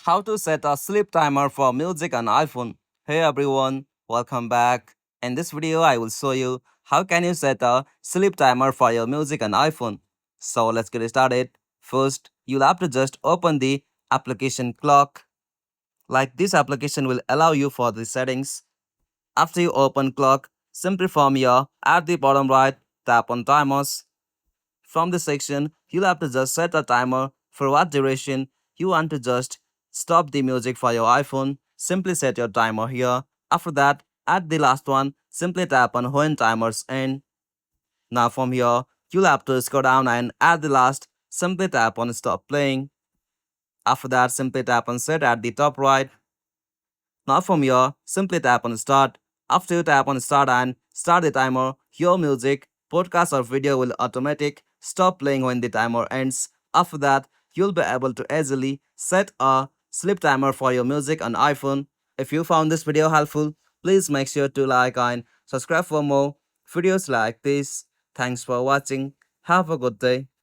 how to set a sleep timer for music on iPhone. Hey everyone, welcome back. In this video, I will show you how can you set a sleep timer for your music on iPhone. So let's get started. First, you'll have to just open the application clock. Like this application will allow you for the settings. After you open clock, simply from here at the bottom right, tap on timers. From this section, you'll have to just set a timer for what duration you want to just stop the music for your iPhone. Simply set your timer here. After that, at the last one, simply tap on when timers end. Now from here, you'll have to scroll down and at the last, simply tap on stop playing. After that, simply tap on set at the top right. Now from here, simply tap on start. After you tap on start and start the timer, your music, podcast or video will automatic stop playing when the timer ends. After that, you'll be able to easily set a sleep timer for your music on iPhone. If you found this video helpful, please make sure to like and subscribe for more videos like this. Thanks for watching. Have a good day.